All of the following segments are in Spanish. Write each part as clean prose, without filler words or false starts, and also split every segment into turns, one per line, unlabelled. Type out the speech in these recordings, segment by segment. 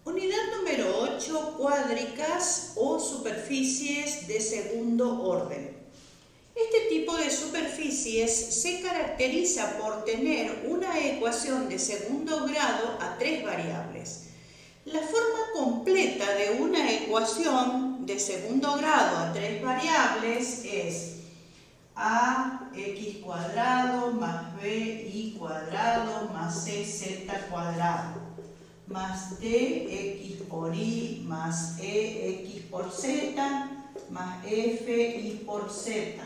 Unidad número 8, cuádricas o superficies de segundo orden. Este tipo de superficies se caracteriza por tener una ecuación de segundo grado a tres variables. La forma completa de una ecuación de segundo grado a tres variables es ax cuadrado más bi cuadrado más cz cuadrado más dx por y más ex por z más fi por z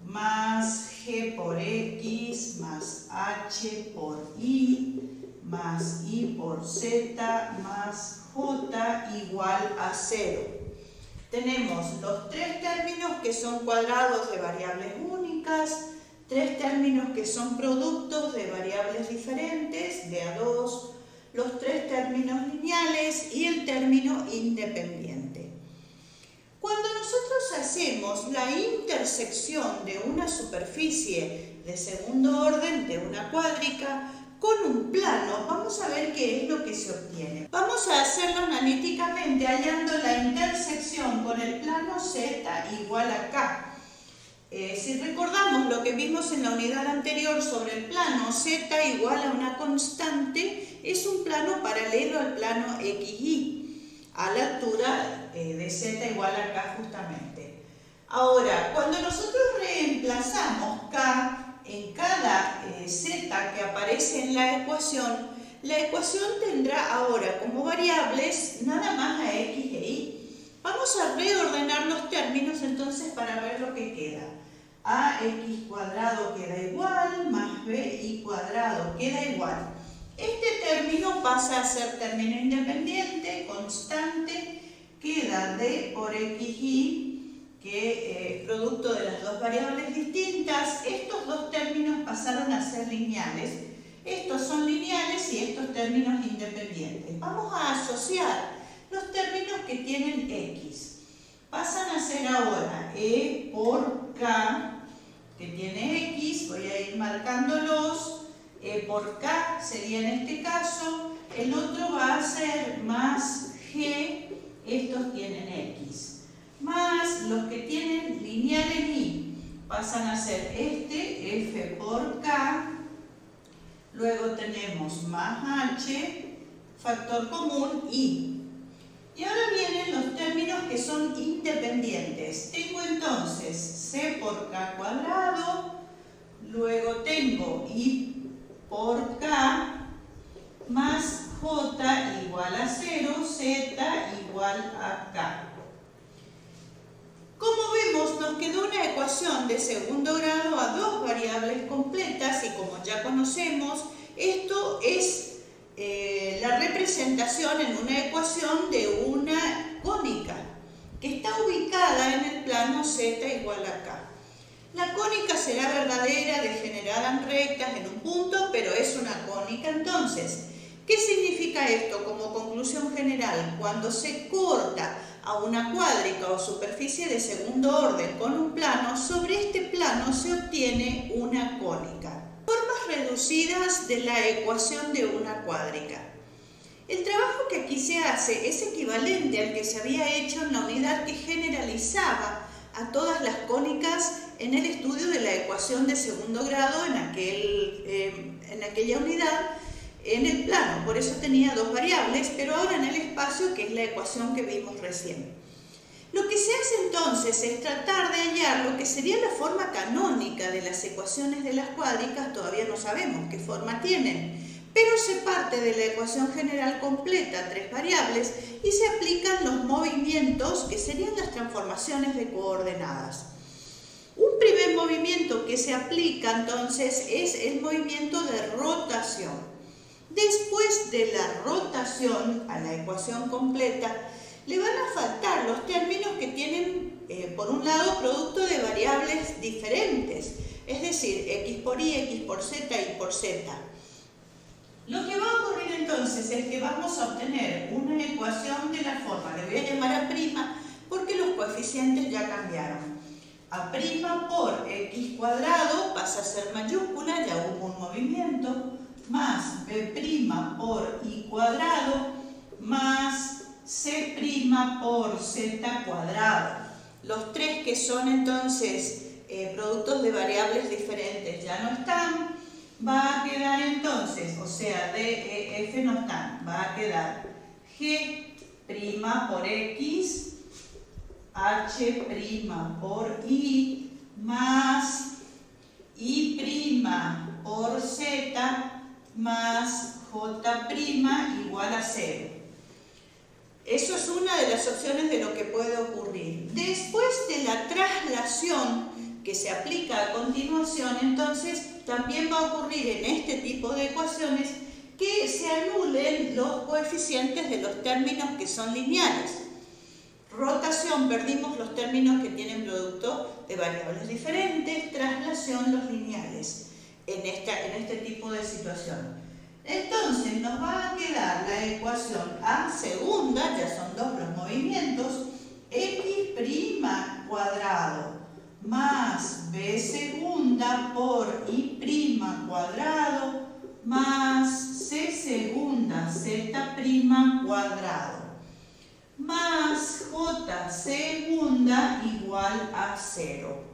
más g por x más h por y más y por z más j igual a 0. Tenemos los tres términos que son cuadrados de variables únicas, tres términos que son productos de variables diferentes, de a 2, los tres términos lineales y el término independiente. Cuando nosotros hacemos la intersección de una superficie de segundo orden, de una cuádrica, con un plano, vamos a ver qué es lo que se obtiene. Vamos a hacerlo analíticamente hallando la intersección con el plano z igual a k. Si recordamos lo que vimos en la unidad anterior sobre el plano z igual a una constante, es un plano paralelo al plano xy, a la altura de z igual a k justamente. Ahora, cuando nosotros reemplazamos k en cada z que aparece en la ecuación tendrá ahora como variables nada más a x e y. Vamos a reordenar los términos entonces para ver lo que queda. Ax cuadrado queda igual, más bi cuadrado queda igual. Este término pasa a ser término independiente, constante, queda d por xy, que es producto de las dos variables distintas. Estos dos términos pasaron a ser lineales. Estos son lineales y estos términos independientes. Vamos a asociar los términos que tienen x. Pasan a ser ahora e por k, que tiene x, voy a ir marcándolos. E por k sería en este caso, el otro va a ser más g, estos tienen x. Más los que tienen lineal en y, pasan a ser este, f por k, luego tenemos más h, factor común y. Y ahora vienen los términos que son independientes. Tengo entonces c por k cuadrado, luego tengo y por k, más j igual a 0, z igual a k. Como vemos, nos quedó una ecuación de segundo grado a dos variables completas y como ya conocemos, esto es la representación en una ecuación de una cónica que está ubicada en el plano z igual a k. La cónica será verdadera, degenerada en rectas en un punto, pero es una cónica entonces. ¿Qué significa esto como conclusión general? Cuando se corta a una cuádrica o superficie de segundo orden con un plano, sobre este plano se obtiene una cónica. Formas reducidas de la ecuación de una cuádrica. El trabajo que aquí se hace es equivalente al que se había hecho en la unidad que generalizaba a todas las cónicas en el estudio de la ecuación de segundo grado en aquella unidad en el plano. Por eso tenía dos variables, pero ahora en el espacio, que es la ecuación que vimos recién. Lo que se hace entonces es tratar de hallar lo que sería la forma canónica de las ecuaciones de las cuádricas. Todavía no sabemos qué forma tienen, pero se parte de la ecuación general completa a tres variables y se aplican los movimientos que serían las transformaciones de coordenadas. Un primer movimiento que se aplica entonces es el movimiento de rotación. Después de la rotación a la ecuación completa, le van a faltar los términos que tienen, por un lado, producto de variables diferentes, es decir, x por y, x por z, y por z. Lo que va a ocurrir entonces es que vamos a obtener una ecuación de la forma, le voy a llamar a' porque los coeficientes ya cambiaron. A' por x cuadrado pasa a ser mayúscula, ya hubo un movimiento, más b' por y cuadrado más C' por Z cuadrado. Los tres que son entonces productos de variables diferentes ya no están. Va a quedar entonces, o sea, D, E, F no están. Va a quedar G' por X, H' por Y, más Y' por Z, más J' igual a 0. Eso es una de las opciones de lo que puede ocurrir. Después de la traslación que se aplica a continuación, entonces también va a ocurrir en este tipo de ecuaciones que se anulen los coeficientes de los términos que son lineales. Rotación, perdimos los términos que tienen producto de variables diferentes, traslación, los lineales en este tipo de situación. Entonces nos va a quedar la ecuación A segunda, ya son dos los movimientos, X' cuadrado más B segunda por Y cuadrado más C segunda Z' cuadrado más J segunda igual a 0.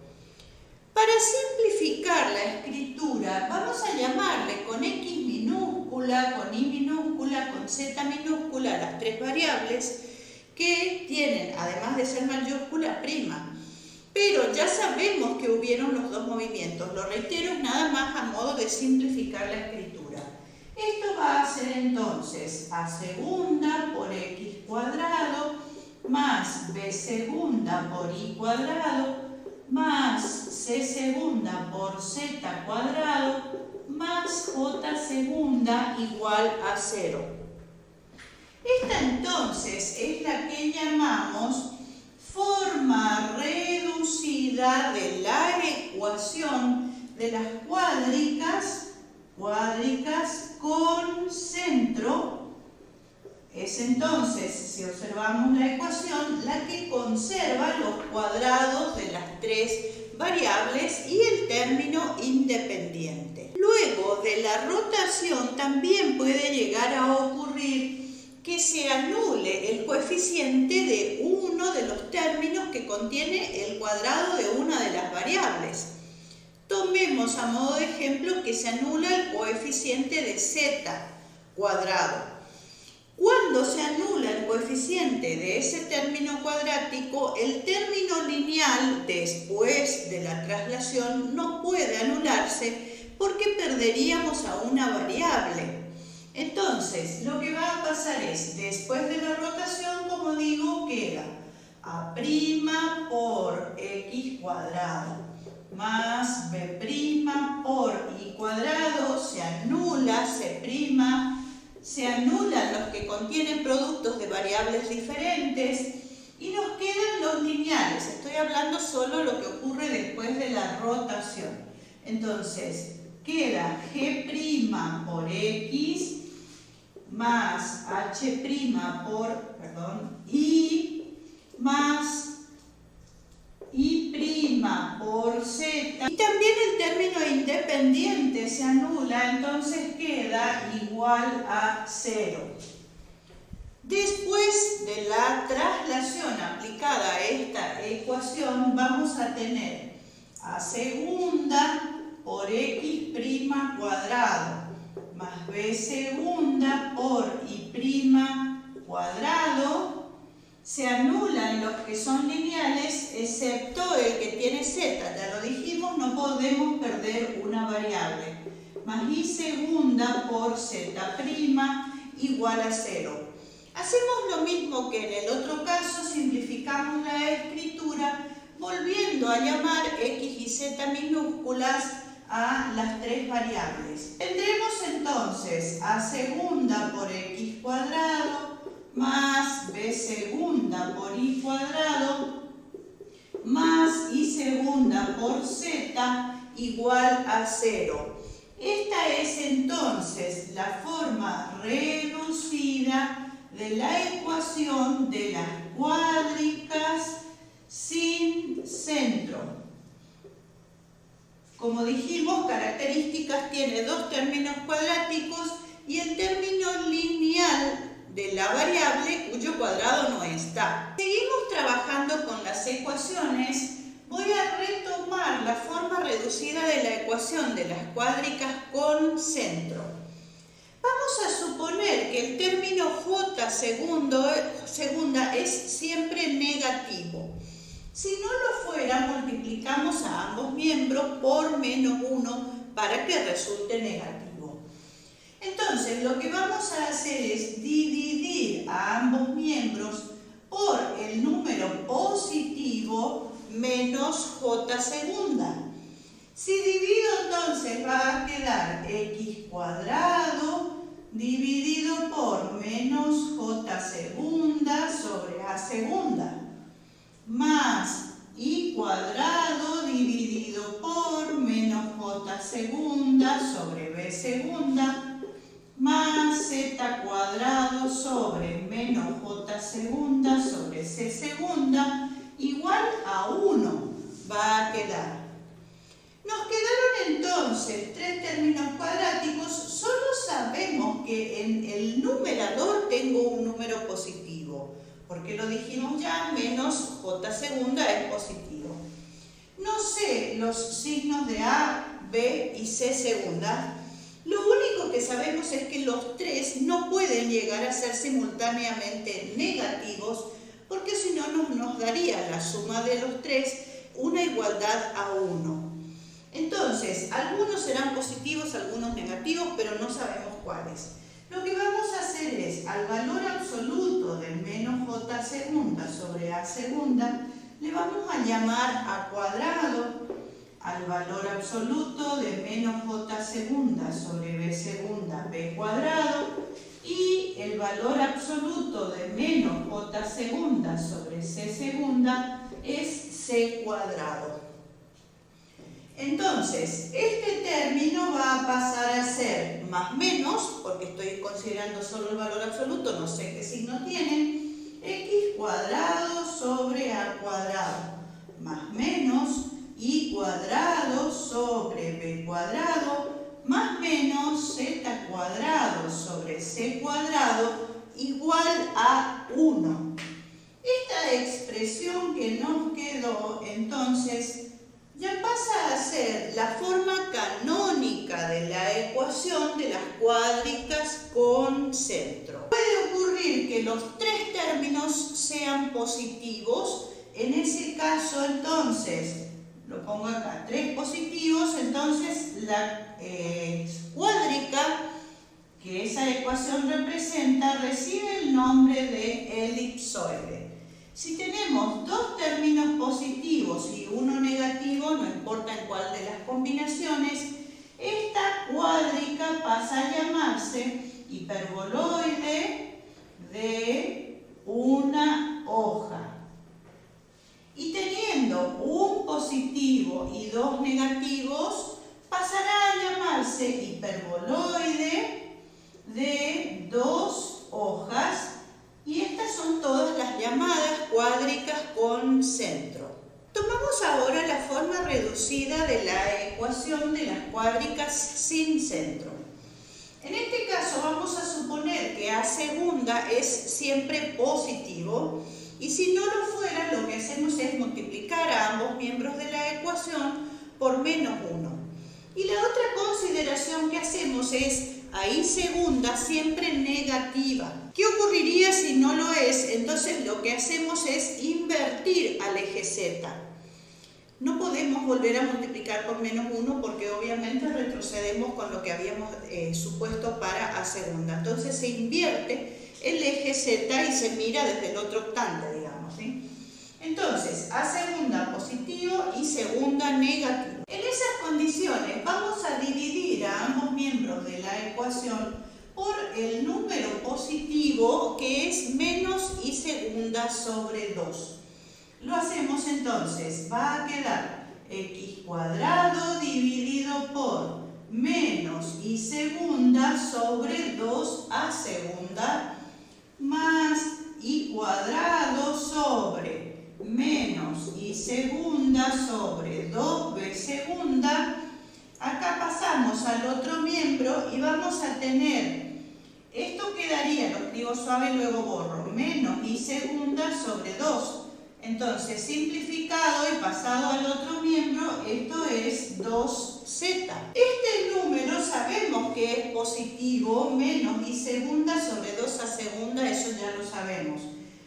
Para simplificar la escritura, vamos a llamarle con X minúscula, con Y minúscula, con Z minúscula, las tres variables que tienen, además de ser mayúscula, prima. Pero ya sabemos que hubieron los dos movimientos. Lo reitero, es nada más a modo de simplificar la escritura. Esto va a ser entonces A segunda por X cuadrado más B segunda por Y cuadrado más C segunda por Z cuadrado más J segunda igual a 0. Esta entonces es la que llamamos forma reducida de la ecuación de las cuádricas con centro. Es entonces, si observamos la ecuación, la que conserva los cuadrados de las tres variables y el término independiente. Luego de la rotación también puede llegar a ocurrir que se anule el coeficiente de uno de los términos que contiene el cuadrado de una de las variables. Tomemos a modo de ejemplo que se anula el coeficiente de Z cuadrado. Cuando se anula el coeficiente de ese término cuadrático, el término lineal después de la traslación no puede anularse porque perderíamos a una variable. Entonces, lo que va a pasar es, después de la rotación, como digo, queda A' por X cuadrado más B' por Y cuadrado, se anula C', se anulan los que contienen productos de variables diferentes y nos quedan los lineales. Estoy hablando solo lo que ocurre después de la rotación. Entonces, queda G' por X más H' por, Y más Y' por Z. Y también el término independiente se anula, entonces queda igual a 0. Después de la traslación aplicada a esta ecuación, vamos a tener A segunda por X' cuadrado más B segunda por Y cuadrado. Se anulan los que son lineales, excepto el que tiene Z. Ya lo dijimos, no podemos perder una variable. Más Y segunda por Z' igual a 0. Hacemos lo mismo que en el otro caso, simplificamos la escritura, volviendo a llamar X y Z minúsculas a las tres variables. Tendremos entonces A segunda por X cuadrado más B segunda por Y cuadrado más Y segunda por Z igual a 0. Esta es entonces la forma reducida de la ecuación de las cuádricas sin centro. Como dijimos, características tiene dos términos cuadráticos y el término lineal de la variable cuyo cuadrado no está. Seguimos trabajando con las ecuaciones. Voy a retomar la forma reducida de la ecuación de las cuádricas con centro. Vamos a suponer que el término j segunda es siempre negativo. Si no lo fuera, multiplicamos a ambos miembros por menos 1 para que resulte negativo. Entonces, lo que vamos a hacer es dividir a ambos miembros por el número positivo menos j segunda. Si divido, entonces va a quedar x cuadrado dividido por menos j segunda sobre a segunda, más y cuadrado dividido por menos j segunda sobre b segunda, más z cuadrado sobre menos j segunda sobre c segunda, igual a 1 va a quedar. Nos quedaron entonces tres términos cuadráticos. Solo sabemos que en el numerador tengo un número positivo, porque lo dijimos ya, menos j segunda es positivo. No sé los signos de a, b y c segunda. Lo único que sabemos es que los tres no pueden llegar a ser simultáneamente negativos, porque si no nos daría la suma de los tres una igualdad a 1. Entonces, algunos serán positivos, algunos negativos, pero no sabemos cuáles. Lo que vamos a hacer es, al valor absoluto de menos j segunda sobre a segunda, le vamos a llamar a cuadrado. Al valor absoluto de menos j segunda sobre b segunda, b cuadrado. Y el valor absoluto de menos j segunda sobre c segunda es c cuadrado. Entonces, este término va a pasar a ser más menos, porque estoy considerando solo el valor absoluto, no sé qué signo tiene, x cuadrado sobre a cuadrado, más menos y cuadrado sobre b cuadrado, más menos z cuadrado sobre c cuadrado, igual a 1. Esta expresión que nos quedó, entonces, ya pasa a ser la forma canónica de la ecuación de las cuádricas con centro. Puede ocurrir que los tres términos sean positivos. En ese caso, entonces, lo pongo acá, tres positivos, entonces la cuádrica que esa ecuación representa recibe el nombre de elipsoide. Si tenemos dos términos positivos y uno negativo, no importa en cuál de las combinaciones, esta cuádrica pasa a llamarse hiperboloide de una hoja. Y teniendo un positivo y dos negativos, pasará a llamarse hiperboloide de dos hojas. Y estas son todas las llamadas cuádricas con centro. Tomamos ahora la forma reducida de la ecuación de las cuádricas sin centro. En este caso vamos a suponer que a segunda es siempre positivo, y si no lo fuera, lo que hacemos es multiplicar a ambos miembros de la ecuación por menos 1. Y la otra consideración que hacemos es a i segunda siempre negativa. ¿Qué ocurriría si no lo es? Entonces lo que hacemos es invertir al eje z. No podemos volver a multiplicar por menos 1 porque obviamente retrocedemos con lo que habíamos supuesto para a segunda. Entonces se invierte el eje z y se mira desde el otro octante, digamos, ¿sí? Entonces, a segunda positivo y segunda negativo. En esas condiciones vamos a dividir a ambos miembros de la ecuación por el número positivo, que es menos y segunda sobre 2. Lo hacemos entonces, va a quedar x cuadrado dividido por menos y segunda sobre 2a segunda, más y cuadrado sobre menos y segunda sobre 2b segunda. Acá pasamos al otro miembro y vamos a tener Esto quedaría, lo escribo suave y luego borro, menos i segunda sobre 2. Entonces, simplificado y pasado al otro miembro, esto es 2z. Este número sabemos que es positivo, menos i segunda sobre 2a segunda, eso ya lo sabemos.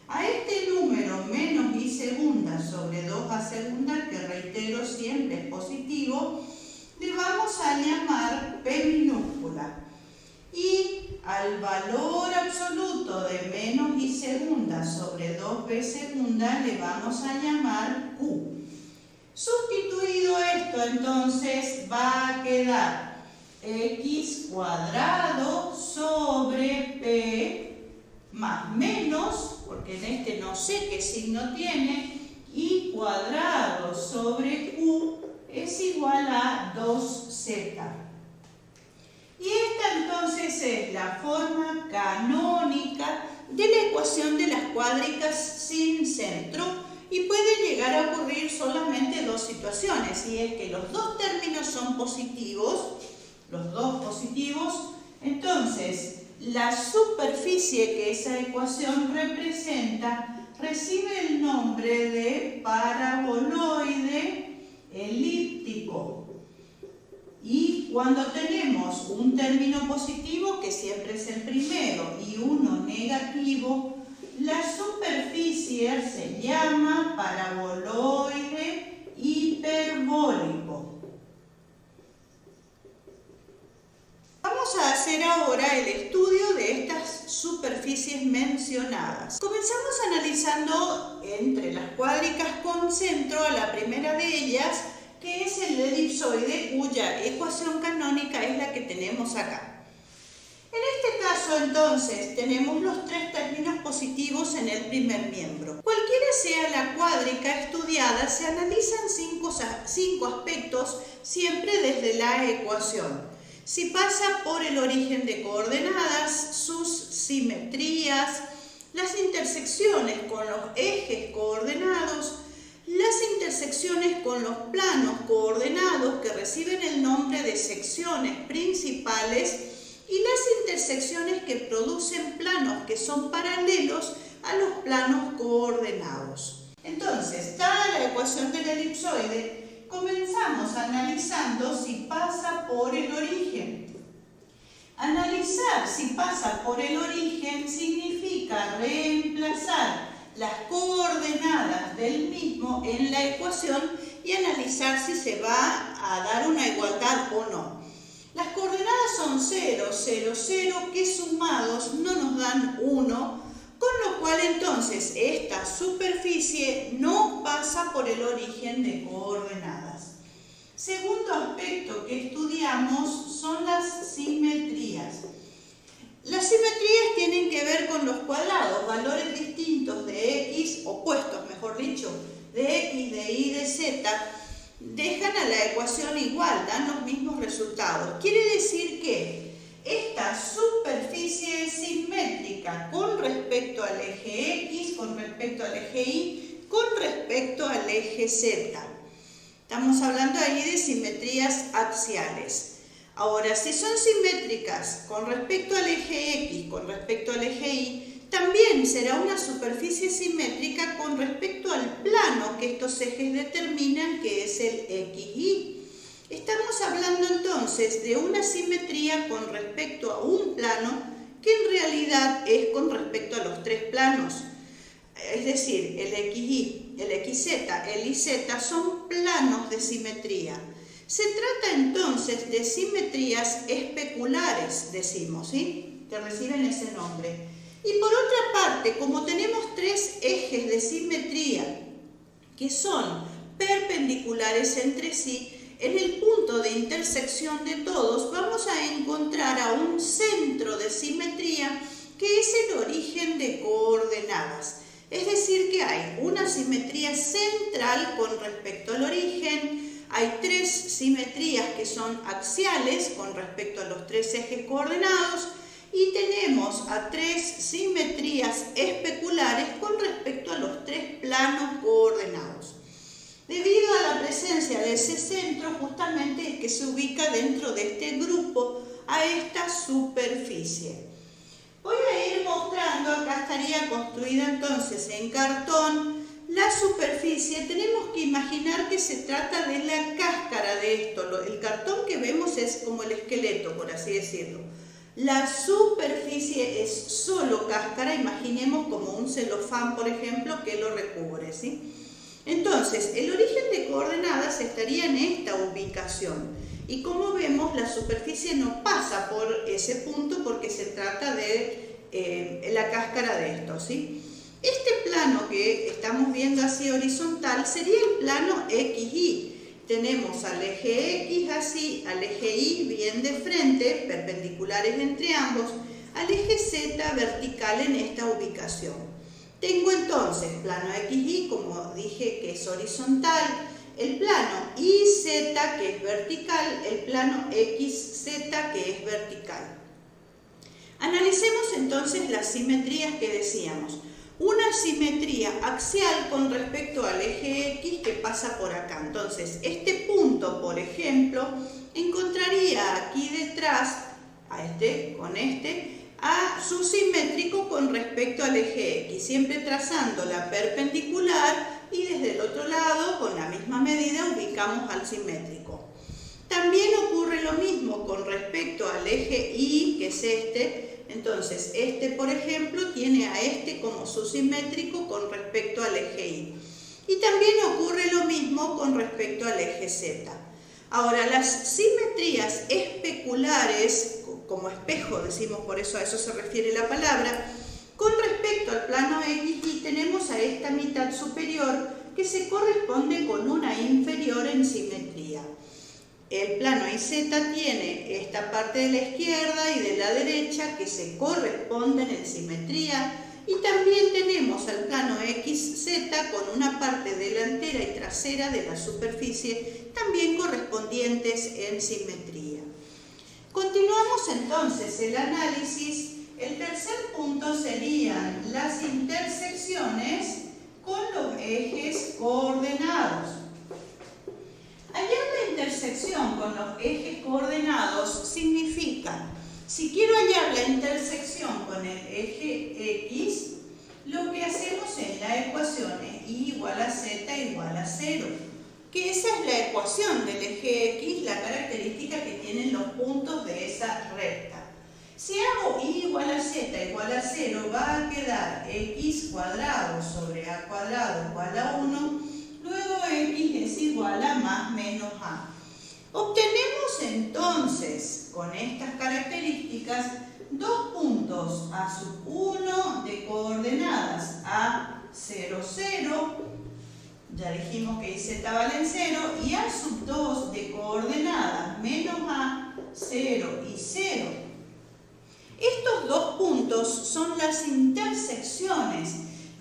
A este número, menos i segunda sobre 2a segunda, que reitero siempre es positivo, le vamos a llamar P minúscula. Y al valor absoluto de menos i segunda sobre 2b segunda le vamos a llamar Q. Sustituido esto, entonces va a quedar x cuadrado sobre p más menos, porque en este no sé qué signo tiene, i cuadrado sobre q es igual a 2z. Y esta entonces es la forma canónica de la ecuación de las cuádricas sin centro y puede llegar a ocurrir solamente dos situaciones, y es que los dos términos son positivos, entonces la superficie que esa ecuación representa recibe el nombre de paraboloide elíptico. Y cuando tenemos un término positivo, que siempre es el primero, y uno negativo, la superficie se llama paraboloide hiperbólico. Vamos a hacer ahora el estudio de estas superficies mencionadas. Comenzamos analizando entre las cuádricas con centro a la primera de ellas, que es el elipsoide, cuya ecuación canónica es la que tenemos acá. En este caso, entonces, tenemos los tres términos positivos en el primer miembro. Cualquiera sea la cuádrica estudiada, se analizan cinco aspectos siempre desde la ecuación. Si pasa por el origen de coordenadas, sus simetrías, las intersecciones con los ejes coordenados, las intersecciones con los planos coordenados que reciben el nombre de secciones principales y las intersecciones que producen planos que son paralelos a los planos coordenados. Entonces, dada la ecuación del elipsoide, comenzamos analizando si pasa por el origen. Analizar si pasa por el origen significa reemplazar las coordenadas del mismo en la ecuación y analizar si se va a dar una igualdad o no. Las coordenadas son 0, 0, 0, que sumados no nos dan 1, con lo cual entonces esta superficie no pasa por el origen de coordenadas. Segundo aspecto que estudiamos son las simetrías. Las simetrías tienen que ver con los cuadrados, valores distintos de x, opuestos mejor dicho, de x, de y, de z, dejan a la ecuación igual, dan los mismos resultados. Quiere decir que esta superficie es simétrica con respecto al eje x, con respecto al eje y, con respecto al eje z. Estamos hablando ahí de simetrías axiales. Ahora, si son simétricas con respecto al eje X, con respecto al eje Y, también será una superficie simétrica con respecto al plano que estos ejes determinan, que es el XY. Estamos hablando entonces de una simetría con respecto a un plano que en realidad es con respecto a los tres planos. Es decir, el XY, el XZ, el YZ son planos de simetría. Se trata entonces de simetrías especulares, decimos, ¿sí? Que reciben ese nombre. Y por otra parte, como tenemos tres ejes de simetría que son perpendiculares entre sí, en el punto de intersección de todos vamos a encontrar a un centro de simetría que es el origen de coordenadas. Es decir, que hay una simetría central con respecto al origen. Hay tres simetrías que son axiales con respecto a los tres ejes coordenados y tenemos a tres simetrías especulares con respecto a los tres planos coordenados. Debido a la presencia de ese centro, justamente es que se ubica dentro de este grupo a esta superficie. Voy a ir mostrando, acá estaría construida entonces en cartón la superficie. Tenemos que imaginar que se trata de la cáscara de esto. El cartón que vemos es como el esqueleto, por así decirlo. La superficie es solo cáscara, imaginemos como un celofán, por ejemplo, que lo recubre, ¿sí? Entonces, el origen de coordenadas estaría en esta ubicación. Y como vemos, la superficie no pasa por ese punto porque se trata de la cáscara de esto, ¿sí? Este plano que estamos viendo así horizontal sería el plano XY. Tenemos al eje X así, al eje Y bien de frente, perpendiculares entre ambos, al eje Z vertical en esta ubicación. Tengo entonces plano XY, como dije, que es horizontal, el plano YZ que es vertical, el plano XZ que es vertical. Analicemos entonces las simetrías que decíamos. Una simetría axial con respecto al eje X que pasa por acá. Entonces, este punto, por ejemplo, encontraría aquí detrás, a su simétrico con respecto al eje X, siempre trazando la perpendicular y desde el otro lado, con la misma medida, ubicamos al simétrico. También ocurre lo mismo con respecto al eje Y, que es este. Entonces, por ejemplo, tiene a como su simétrico con respecto al eje Y. Y también ocurre lo mismo con respecto al eje Z. Ahora, las simetrías especulares, como espejo decimos, por eso a eso se refiere la palabra, con respecto al plano XY tenemos a esta mitad superior que se corresponde con una inferior en simetría. El plano YZ tiene esta parte de la izquierda y de la derecha que se corresponden en simetría, y también tenemos al plano XZ con una parte delantera y trasera de la superficie también correspondientes en simetría. Continuamos entonces el análisis. El tercer punto serían las intersecciones con los ejes coordenados. Hallar la intersección con los ejes coordenados significa, si quiero hallar la intersección con el eje X, lo que hacemos en la ecuación es Y igual a Z igual a 0, que esa es la ecuación del eje X, la característica que tienen los puntos de esa recta. Si hago Y igual a Z igual a 0, va a quedar X cuadrado sobre A cuadrado igual a 1, luego X es igual a más menos A. Obtenemos entonces, con estas características, dos puntos A sub 1 de coordenadas A, 0, 0, ya dijimos que Z vale en 0, y A sub 2 de coordenadas menos A, 0 y 0. Estos dos puntos son las intersecciones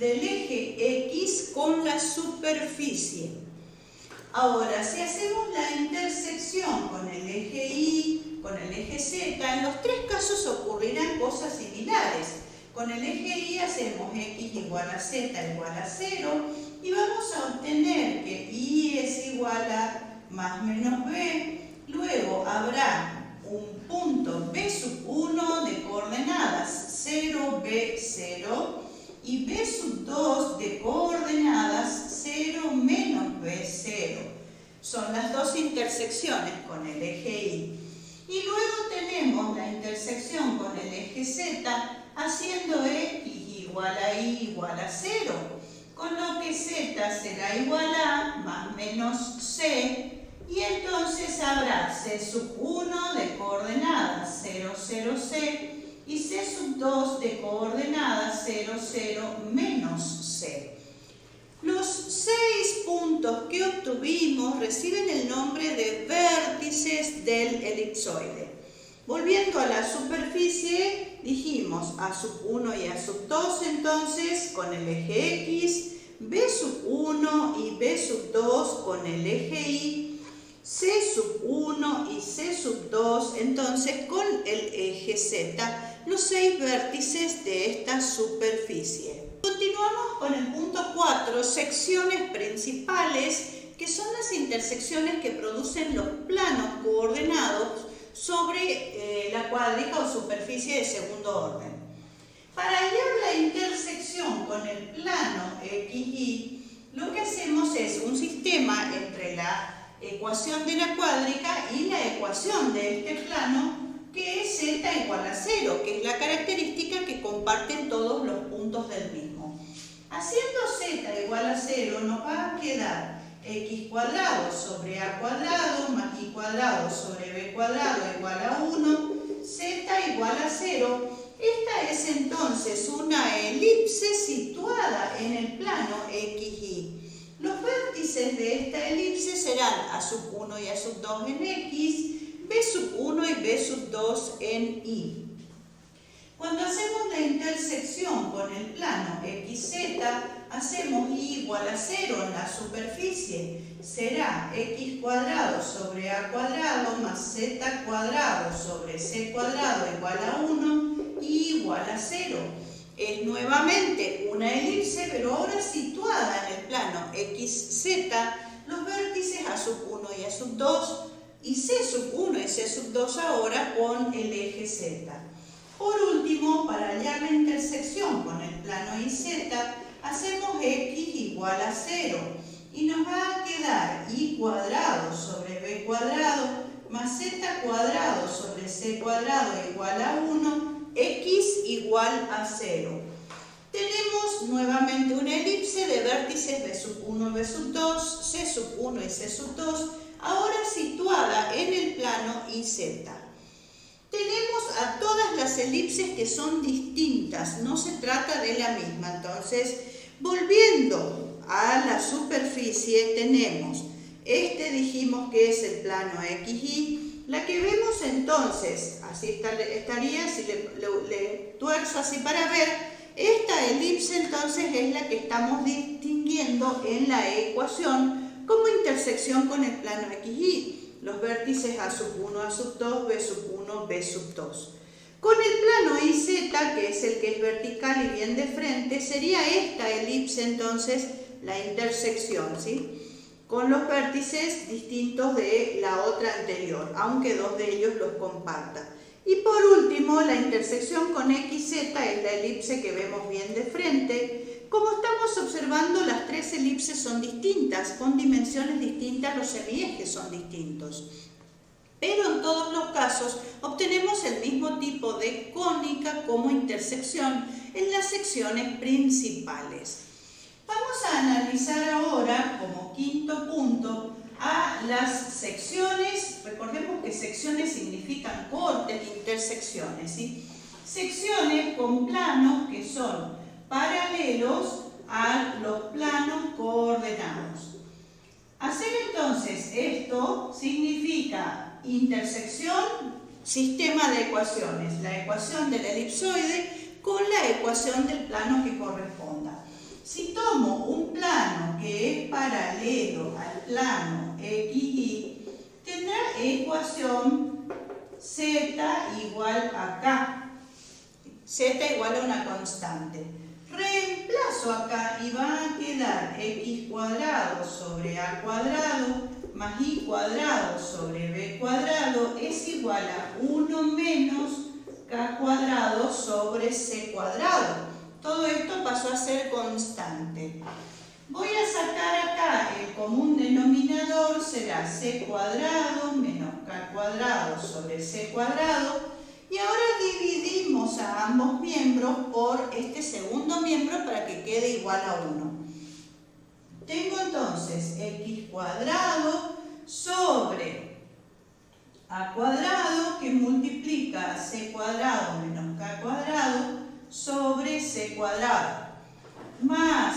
del eje X con la superficie. Ahora, si hacemos la intersección con el eje Y, con el eje Z, en los tres casos ocurrirán cosas similares. Con el eje Y hacemos X igual a Z igual a 0 y vamos a obtener que Y es igual a más menos B. Luego habrá un punto B sub 1 de coordenadas 0, B, 0 y B sub 2 de coordenadas 0, menos B, 0. Son las dos intersecciones con el eje Y. Y luego tenemos la intersección con el eje Z haciendo X igual a Y igual a 0, con lo que Z será igual a más menos C, y entonces habrá C sub 1 de coordenadas 0, 0, C y C sub 2 de coordenadas 0, 0, menos C. Los 6 puntos que obtuvimos reciben el nombre de vértices del elipsoide. Volviendo a la superficie, dijimos A sub 1 y A sub 2, entonces con el eje X, B sub 1 y B sub 2 con el eje Y, C sub 1 y C sub 2, entonces con el eje Z, los 6 vértices de esta superficie. Continuamos con el punto 4, secciones principales, que son las intersecciones que producen los planos coordenados sobre la cuadrícula o superficie de segundo orden. Para hallar la intersección con el plano XY, lo que hacemos es un sistema entre la ecuación de la cuádrica y la ecuación de este plano, que es z igual a 0, que es la característica que comparten todos los puntos del mismo. Haciendo z igual a 0 nos va a quedar x cuadrado sobre a cuadrado más y cuadrado sobre b cuadrado igual a 1, z igual a 0. Esta es entonces una elipse situada en el plano XY. Los vértices de esta elipse serán a sub 1 y a sub 2 en X, B sub 1 y B sub 2 en Y. Cuando hacemos la intersección con el plano XZ, hacemos Y igual a 0 en la superficie. Será x cuadrado sobre a cuadrado más z cuadrado sobre c cuadrado igual a 1 y igual a 0. Es nuevamente una elipse, pero ahora situada en el plano XZ, los vértices a sub 1 y a sub 2 y c sub 1 y c sub 2 ahora con el eje Z. Por último, para hallar la intersección con el plano YZ, hacemos x igual a 0 y nos va a quedar y cuadrado sobre b cuadrado más z cuadrado sobre c cuadrado igual a 1, x igual a 0. Tenemos nuevamente una elipse de vértices b sub 1 y b sub 2, c sub 1 y c sub 2, ahora situada en el plano YZ. Tenemos a todas las elipses que son distintas, no se trata de la misma. Entonces, volviendo a la superficie, tenemos, dijimos que es el plano XY, la que vemos entonces, así estaría, si le tuerzo así para ver, esta elipse entonces es la que estamos distinguiendo en la ecuación como intersección con el plano XY. Los vértices a sub 1, a sub 2, b sub 1, b sub 2. Con el plano YZ, que es el que es vertical y bien de frente, sería esta elipse entonces la intersección, ¿sí? Con los vértices distintos de la otra anterior, aunque dos de ellos los compartan. Y por último, la intersección con XZ es la elipse que vemos bien de frente. Como estamos observando, las tres elipses son distintas, con dimensiones distintas, los semiejes son distintos. Pero en todos los casos obtenemos el mismo tipo de cónica como intersección en las secciones principales. Vamos a analizar ahora, como quinto punto, a las secciones. Recordemos que secciones significan cortes, intersecciones, ¿sí? Secciones con planos que son paralelos a los planos coordenados. Hacer entonces esto significa intersección, sistema de ecuaciones, la ecuación del elipsoide con la ecuación del plano que corresponda. Si tomo un plano que es paralelo al plano XY, tendrá ecuación z igual a k, z igual a una constante. Reemplazo acá y va a quedar x cuadrado sobre a cuadrado más y cuadrado sobre b cuadrado es igual a 1 menos k cuadrado sobre c cuadrado. Todo esto pasó a ser constante. Voy a sacar acá el común denominador, será c cuadrado menos k cuadrado sobre c cuadrado. Y ahora dividimos a ambos miembros por este segundo miembro para que quede igual a 1. Tengo entonces x cuadrado sobre a cuadrado que multiplica a c cuadrado menos k cuadrado sobre c cuadrado más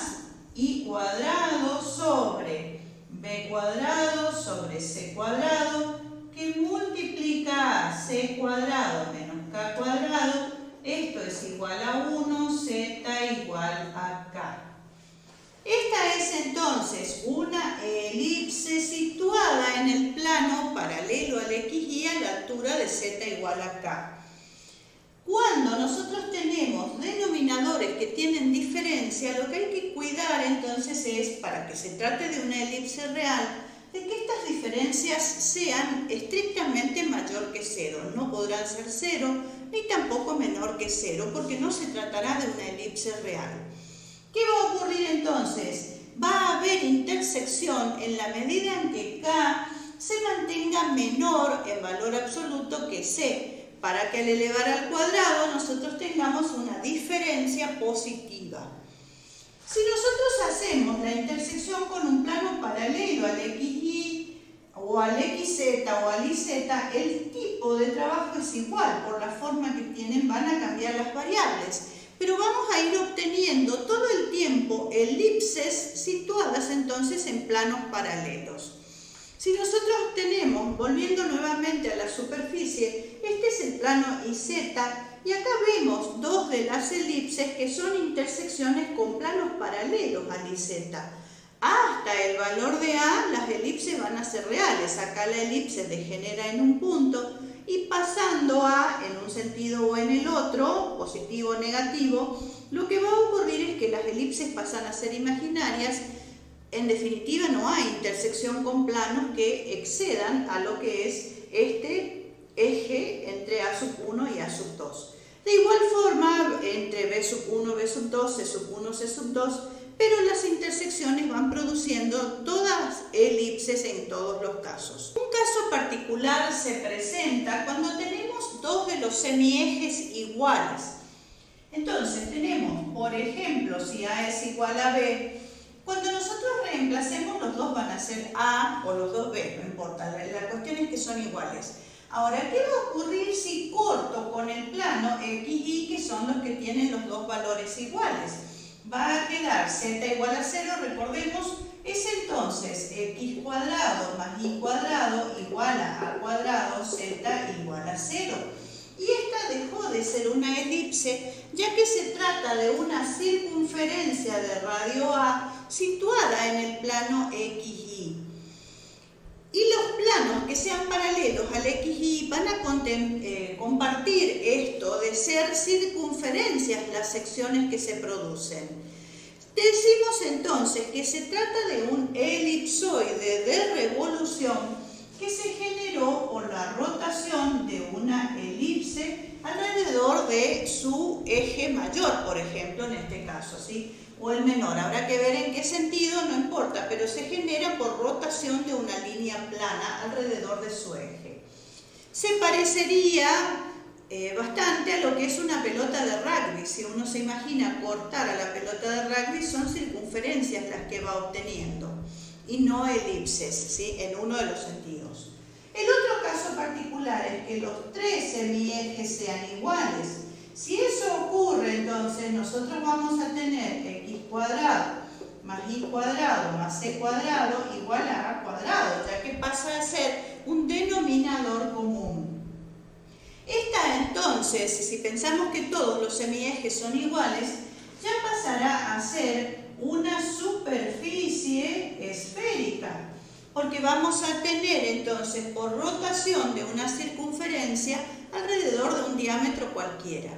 y cuadrado sobre b cuadrado sobre c cuadrado que multiplica a c cuadrado menos k cuadrado. Esto es igual a 1, z igual a k. Esta es entonces una elipse situada en el plano paralelo al XY a la altura de z igual a k. Cuando nosotros tenemos denominadores que tienen diferencia, lo que hay que cuidar entonces es, para que se trate de una elipse real, de que estas diferencias sean estrictamente mayor que 0. No podrán ser 0 ni tampoco menor que 0, porque no se tratará de una elipse real. ¿Qué va a ocurrir entonces? Va a haber intersección en la medida en que K se mantenga menor en valor absoluto que C, para que al elevar al cuadrado nosotros tengamos una diferencia positiva. Si nosotros hacemos la intersección con un plano paralelo al XY o al XZ o al YZ, el tipo de trabajo es igual, por la forma que tienen van a cambiar las variables, pero vamos a ir obteniendo todo el tiempo elipses situadas entonces en planos paralelos. Si nosotros tenemos, volviendo nuevamente a la superficie, este es el plano YZ, y acá vemos dos de las elipses que son intersecciones con planos paralelos al YZ. Hasta el valor de A, las elipses van a ser reales. Acá la elipse degenera en un punto y pasando A en un sentido o en el otro, positivo o negativo, lo que va a ocurrir es que las elipses pasan a ser imaginarias. En definitiva, no hay intersección con planos que excedan a lo que es este eje entre A1 y A2. De igual forma, entre B1, B2, C1, C2, pero las intersecciones van produciendo todas elipses en todos los casos. Un caso particular se presenta cuando tenemos dos de los semiejes iguales. Entonces tenemos, por ejemplo, si A es igual a B, cuando nosotros reemplacemos los dos van a ser A o los dos B, no importa, la cuestión es que son iguales. Ahora, ¿qué va a ocurrir si corto con el plano XY, que son los que tienen los dos valores iguales? Va a quedar z igual a 0, recordemos, es entonces x cuadrado más y cuadrado igual a a cuadrado, z igual a 0. Y esta dejó de ser una elipse, ya que se trata de una circunferencia de radio A situada en el plano XY. Y los planos que sean paralelos al XY van a compartir esto de ser circunferencias las secciones que se producen. Decimos entonces que se trata de un elipsoide de revolución que se generó por la rotación de una elipse alrededor de su eje mayor, por ejemplo, en este caso, ¿sí? O el menor. Habrá que ver en qué sentido, no importa, pero se genera por rotación de una línea plana alrededor de su eje. Se parecería bastante a lo que es una pelota de rugby. Si uno se imagina cortar a la pelota de rugby, son circunferencias las que va obteniendo y no elipses, ¿sí? En uno de los sentidos. El otro caso particular es que los tres semiejes sean iguales. Si eso ocurre, entonces nosotros vamos a tener x cuadrado más y cuadrado más c cuadrado igual a a cuadrado, ya que pasa a ser un denominador común. Esta entonces, si pensamos que todos los semiejes son iguales, ya pasará a ser una superficie esférica, porque vamos a tener entonces por rotación de una circunferencia alrededor de un diámetro cualquiera.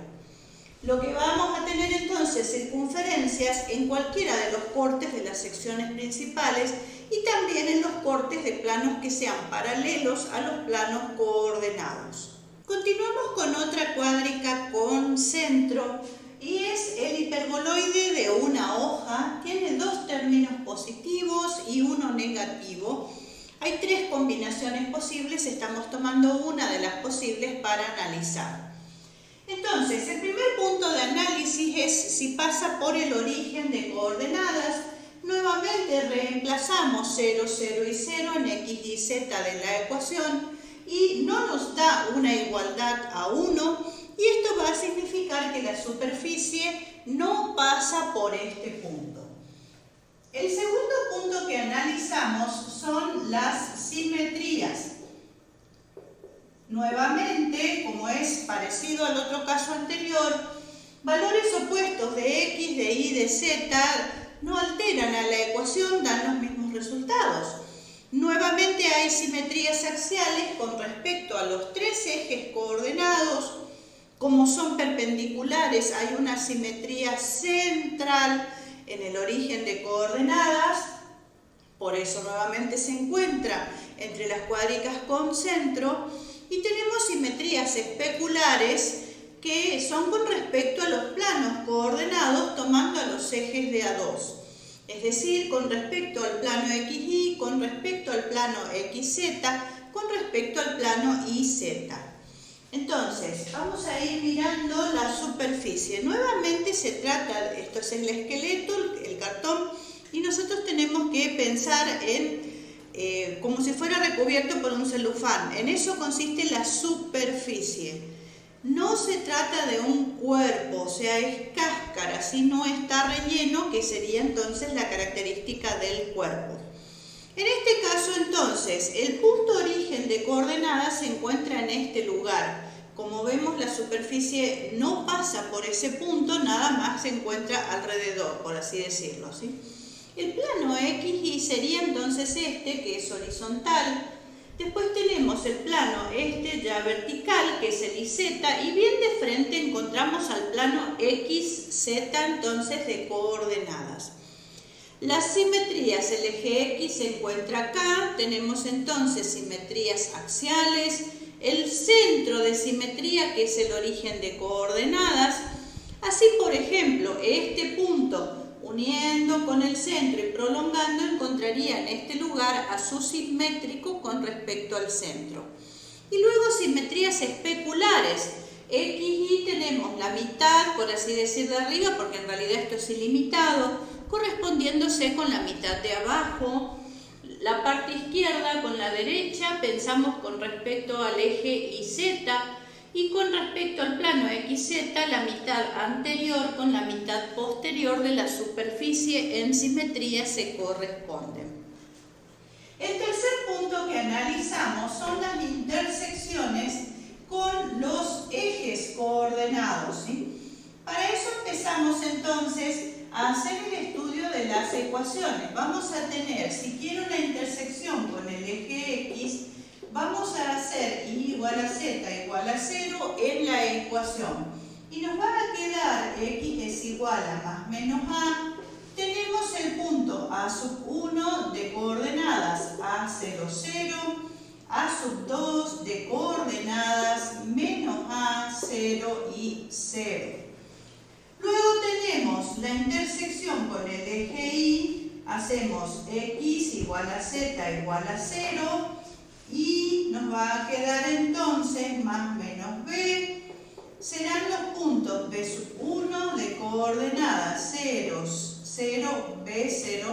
Lo que vamos a tener entonces circunferencias en cualquiera de los cortes de las secciones principales y también en los cortes de planos que sean paralelos a los planos coordenados. Continuamos con otra cuádrica con centro y es el hiperboloide de una hoja. Tiene dos términos positivos y uno negativo. Hay tres combinaciones posibles, estamos tomando una de las posibles para analizar. Entonces, el primer punto de análisis es si pasa por el origen de coordenadas. Nuevamente reemplazamos 0, 0 y 0 en x y z de la ecuación y no nos da una igualdad a 1 y esto va a significar que la superficie no pasa por este punto. El segundo punto que analizamos son las simetrías. Nuevamente, como es parecido al otro caso anterior, valores opuestos de x, de y, de z no alteran a la ecuación, dan los mismos resultados. Nuevamente hay simetrías axiales con respecto a los tres ejes coordenados. Como son perpendiculares, hay una simetría central en el origen de coordenadas. Por eso nuevamente se encuentra entre las cuádricas con centro. Y tenemos simetrías especulares que son con respecto a los planos coordenados tomando a los ejes de A2. Es decir, con respecto al plano XY, con respecto al plano XZ, con respecto al plano YZ. Entonces, vamos a ir mirando la superficie. Nuevamente se trata, esto es el esqueleto, el cartón, y nosotros tenemos que pensar en como si fuera recubierto por un celofán. En eso consiste la superficie. No se trata de un cuerpo, o sea, es cáscara, si no está relleno, que sería entonces la característica del cuerpo. En este caso, entonces, el punto origen de coordenadas se encuentra en este lugar. Como vemos, la superficie no pasa por ese punto, nada más se encuentra alrededor, por así decirlo, ¿sí? El plano XY sería entonces este, que es horizontal. Después tenemos el plano este ya vertical, que es el YZ, y bien de frente encontramos al plano XZ, entonces de coordenadas. Las simetrías, el eje X se encuentra acá, tenemos entonces simetrías axiales, el centro de simetría, que es el origen de coordenadas. Así, por ejemplo, este punto uniendo con el centro y prolongando encontraría en este lugar a su simétrico con respecto al centro. Y luego simetrías especulares. X y tenemos la mitad, por así decir, de arriba, porque en realidad esto es ilimitado, correspondiéndose con la mitad de abajo. La parte izquierda con la derecha pensamos con respecto al eje YZ, y con respecto al plano XZ, la mitad anterior con la mitad posterior de la superficie en simetría se corresponden. El tercer punto que analizamos son las intersecciones con los ejes coordenados, ¿sí? Para eso empezamos entonces a hacer el estudio de las ecuaciones. Vamos a tener, si quiero una intersección con el eje X, vamos a hacer y igual a z igual a 0 en la ecuación. Y nos va a quedar x es igual a más menos a. Tenemos el punto a sub 1 de coordenadas a0, 0, a sub 2 de coordenadas menos a, 0 y 0. Luego tenemos la intersección con el eje Y, hacemos x igual a z igual a 0, y nos va a quedar entonces más menos b. Serán los puntos b sub 1 de coordenadas 0, 0, b0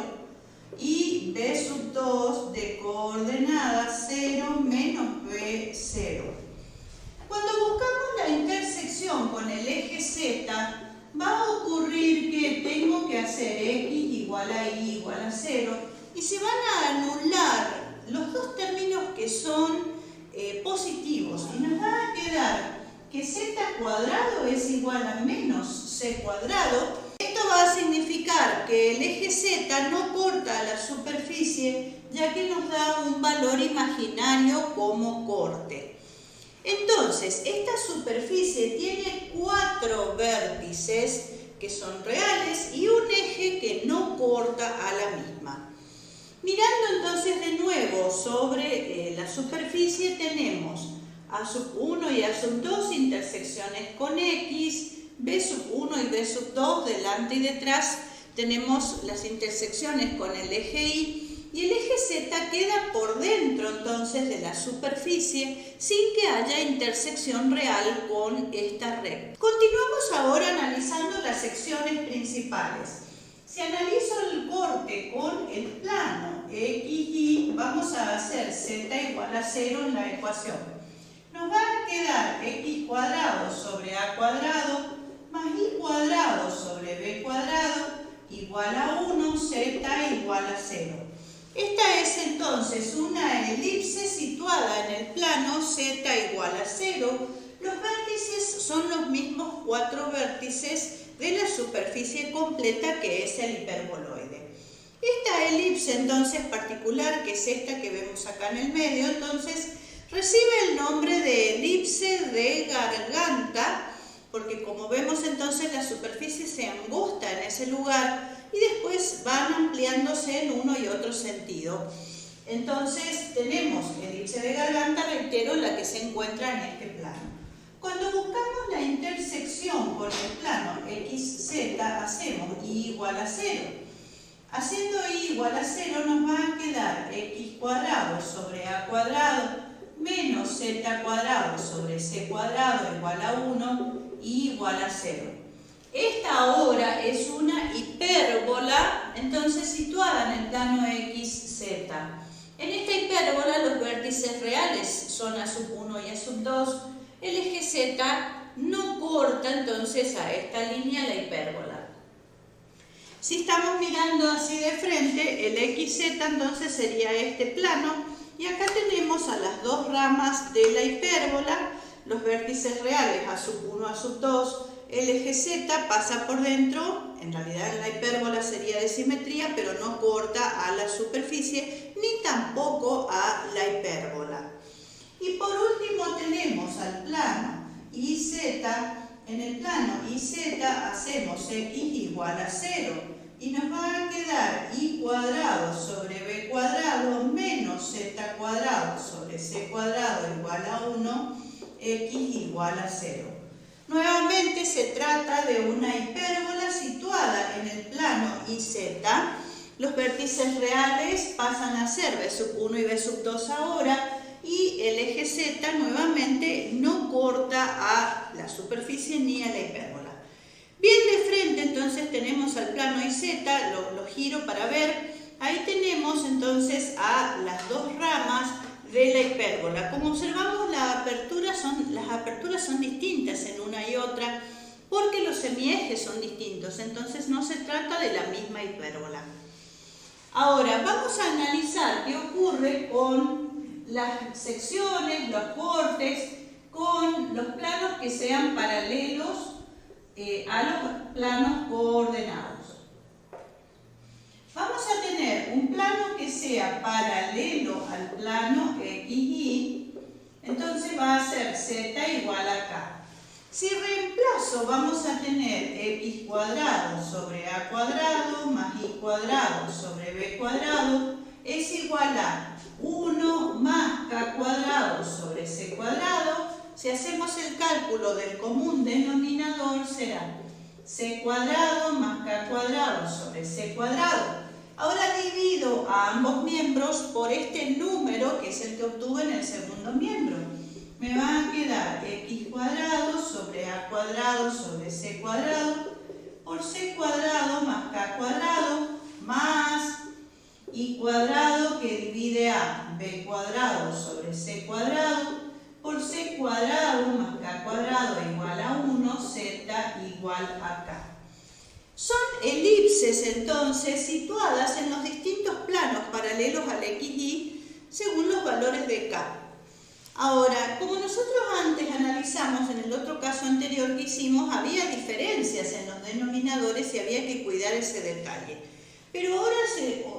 y b sub 2 de coordenadas 0, menos b0. Cuando buscamos la intersección con el eje z, va a ocurrir que tengo que hacer x igual a y igual a 0 y se van a anular los dos términos que son positivos y nos va a quedar que z cuadrado es igual a menos c cuadrado. Esto va a significar que el eje z no corta a la superficie, ya que nos da un valor imaginario como corte. Entonces, esta superficie tiene 4 vértices que son reales y un eje que no corta a la misma. Mirando entonces de nuevo sobre la superficie, tenemos a sub 1 y a sub 2 intersecciones con x, b sub 1 y b sub 2 delante y detrás tenemos las intersecciones con el eje y el eje z queda por dentro entonces de la superficie sin que haya intersección real con esta recta. Continuamos ahora analizando las secciones principales. Si analizo el corte con el plano XY, vamos a hacer z igual a 0 en la ecuación. Nos va a quedar x cuadrado sobre a cuadrado más y cuadrado sobre b cuadrado igual a 1, z igual a 0. Esta es entonces una elipse situada en el plano z igual a 0. Los vértices son los mismos 4 vértices de la superficie completa que es el hiperboloide. Esta elipse entonces particular, que es esta que vemos acá en el medio, entonces recibe el nombre de elipse de garganta, porque como vemos entonces la superficie se angosta en ese lugar y después van ampliándose en uno y otro sentido. Entonces tenemos elipse de garganta, reitero, la que se encuentra en este plano. Cuando buscamos la intersección con el plano XZ, hacemos y igual a 0. Haciendo y igual a 0 nos va a quedar x cuadrado sobre a cuadrado menos z cuadrado sobre c cuadrado igual a 1 y igual a 0. Esta ahora es una hipérbola, entonces situada en el plano XZ. En esta hipérbola los vértices reales son a sub 1 y a sub 2. El eje Z no corta entonces a esta línea la hipérbola. Si estamos mirando así de frente, el XZ entonces sería este plano, y acá tenemos a las dos ramas de la hipérbola, los vértices reales a sub 1 a sub 2, el eje Z pasa por dentro, en realidad en la hipérbola sería de simetría, pero no corta a la superficie ni tampoco a la hipérbola. Y por último tenemos al plano IZ. En el plano IZ hacemos x igual a 0 y nos va a quedar y cuadrado sobre b cuadrado menos z cuadrado sobre c cuadrado igual a 1, x igual a 0. Nuevamente se trata de una hipérbola situada en el plano IZ. Los vértices reales pasan a ser b sub 1 y b sub 2 ahora, y el eje Z nuevamente no corta a la superficie ni a la hipérbola. Bien de frente entonces tenemos al plano IZ, lo giro para ver, ahí tenemos entonces a las dos ramas de la hipérbola. Como observamos, las aperturas son distintas en una y otra porque los semiejes son distintos, entonces no se trata de la misma hipérbola. Ahora vamos a analizar qué ocurre con las secciones, los cortes, con los planos que sean paralelos a los planos coordenados. Vamos a tener un plano que sea paralelo al plano XY, entonces va a ser Z igual a K. Si reemplazo, vamos a tener x cuadrado sobre a cuadrado más y cuadrado sobre b cuadrado es igual a 1 más k cuadrado sobre c cuadrado. Si hacemos el cálculo del común denominador será c cuadrado más k cuadrado sobre c cuadrado. Ahora divido a ambos miembros por este número que es el que obtuve en el segundo miembro. Me va a quedar x cuadrado sobre a cuadrado sobre c cuadrado por c cuadrado más k cuadrado más y cuadrado que divide a b cuadrado sobre c cuadrado por c cuadrado más k cuadrado igual a 1, z igual a k. Son elipses entonces situadas en los distintos planos paralelos al XY según los valores de k. Ahora, como nosotros antes analizamos en el otro caso anterior que hicimos, había diferencias en los denominadores y había que cuidar ese detalle. Pero ahora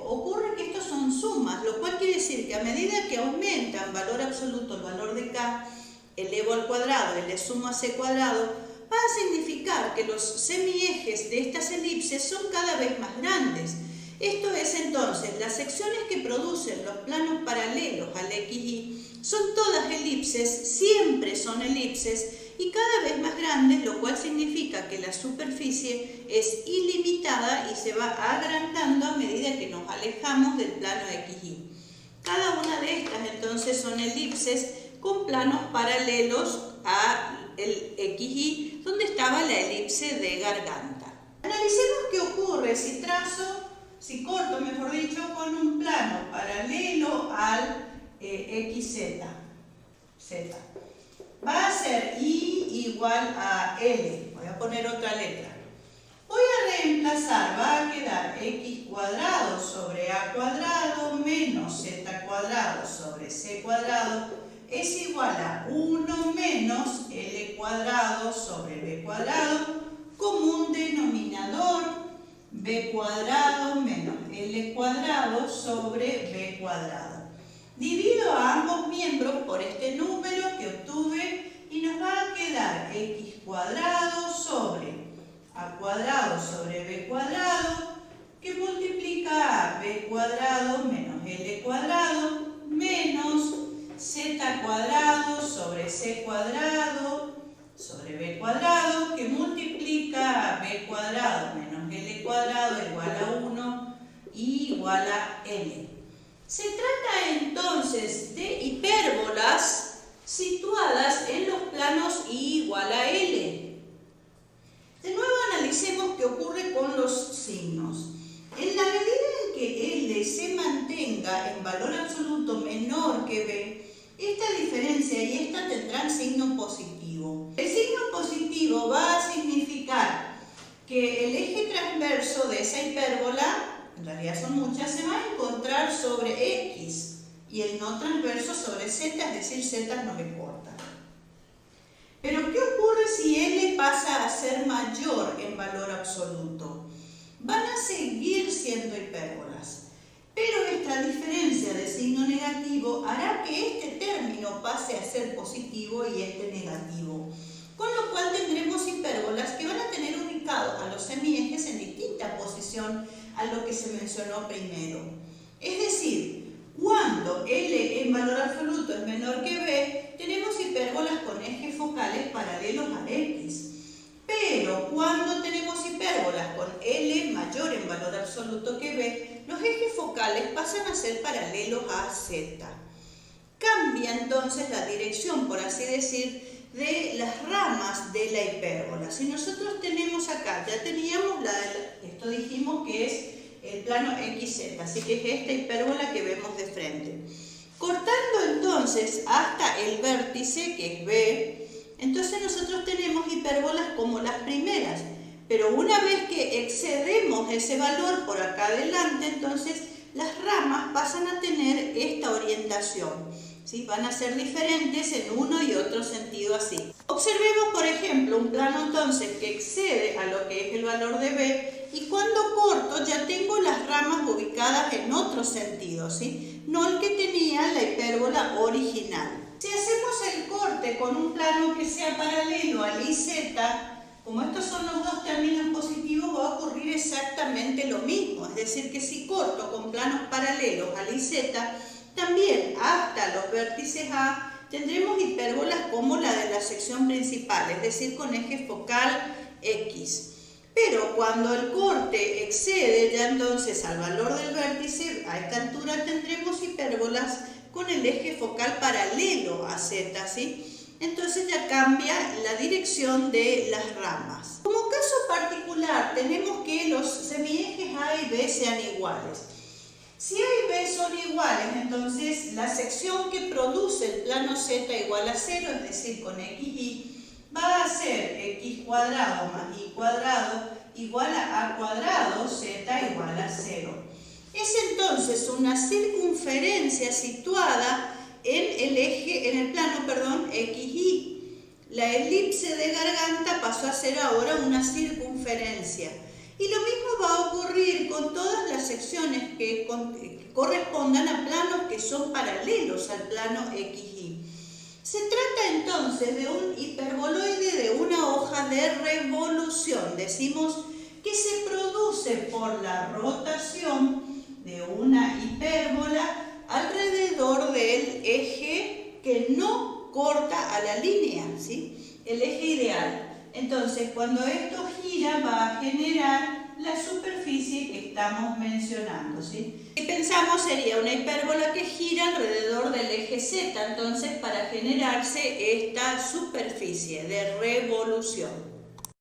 ocurre que estos son sumas, lo cual quiere decir que a medida que aumenta en valor absoluto el valor de k, elevo al cuadrado y le sumo a c cuadrado, va a significar que los semiejes de estas elipses son cada vez más grandes. Esto es entonces, las secciones que producen los planos paralelos al XY son todas elipses, siempre son elipses y cada vez más grandes, lo cual significa que la superficie es ilimitada y se va agrandando a medida que nos alejamos del plano XY. Cada una de estas entonces son elipses con planos paralelos al XY, donde estaba la elipse de Garganta. Analicemos qué ocurre si corto, mejor dicho, con un plano paralelo al XZ. Va a ser I igual a L. Voy a poner otra letra. Voy a reemplazar, va a quedar x cuadrado sobre a cuadrado menos z cuadrado sobre c cuadrado es igual a 1 menos L cuadrado sobre b cuadrado, común denominador b cuadrado menos L cuadrado sobre b cuadrado. Divido a ambos miembros por este número que obtuve y nos va a quedar x cuadrado sobre a cuadrado sobre b cuadrado que multiplica a b cuadrado menos L cuadrado menos z cuadrado sobre c cuadrado sobre b cuadrado, que multiplica a b cuadrado menos l cuadrado igual a 1 y igual a n. Se trata entonces de hipérbolas situadas en los planos y igual a l. De nuevo analicemos qué ocurre con los signos. En la medida en que L se mantenga en valor absoluto menor que B, esta diferencia y esta tendrán signo positivo. El signo positivo va a significar que el eje transverso de esa hipérbola, en realidad son muchas, se va a encontrar sobre X y el no transverso sobre Z, es decir, Z no le corta. Pero ¿qué ocurre si L pasa a ser mayor en valor absoluto? Van a seguir siendo hipérbolas, pero esta diferencia de signo negativo hará que este término pase a ser positivo y este negativo, con lo cual tendremos hipérbolas que van a tener ubicados a los semiejes en distinta posición a lo que se mencionó primero. Es decir, cuando L en valor absoluto es menor que B, tenemos hipérbolas con ejes focales paralelos a X. Pero cuando tenemos hipérbolas con L mayor en valor absoluto que B, los ejes focales pasan a ser paralelos a Z. Cambia entonces la dirección, por así decir, de las ramas de la hipérbola. Si nosotros tenemos acá, ya teníamos esto dijimos que es el plano XZ, así que es esta hipérbola que vemos de frente. Cortando entonces hasta el vértice, que es B, entonces nosotros tenemos hipérbolas como las primeras, pero una vez que excedemos ese valor por acá adelante, entonces las ramas pasan a tener esta orientación, ¿sí? Van a ser diferentes en uno y otro sentido así. Observemos, por ejemplo, un plano entonces que excede a lo que es el valor de B, y cuando corto ya tengo las ramas ubicadas en otro sentido, ¿sí? No el que tenía la hipérbola original. Si hacemos el corte con un plano que sea paralelo al IZ, como estos son los dos términos positivos, va a ocurrir exactamente lo mismo. Es decir, que si corto con planos paralelos al IZ, también hasta los vértices A tendremos hipérbolas como la de la sección principal, es decir, con eje focal X. Pero cuando el corte excede ya entonces al valor del vértice, a esta altura tendremos hipérbolas con el eje focal paralelo a Z, ¿sí? Entonces ya cambia la dirección de las ramas. Como caso particular, tenemos que los semiejes A y B sean iguales. Si A y B son iguales, entonces la sección que produce el plano Z igual a 0, es decir, con XY, va a ser X cuadrado más Y cuadrado igual a A cuadrado, Z igual a 0. Es entonces una circunferencia situada en el plano XY. La elipse de garganta pasó a ser ahora una circunferencia. Y lo mismo va a ocurrir con todas las secciones que correspondan a planos que son paralelos al plano XY. Se trata entonces de un hiperboloide de una hoja de revolución. Decimos que se produce por la rotación de una hipérbola alrededor del eje que no corta a la línea, ¿sí? El eje ideal. Entonces, cuando esto gira, va a generar la superficie que estamos mencionando, ¿sí? Si pensamos, sería una hipérbola que gira alrededor del eje Z, entonces, para generarse esta superficie de revolución.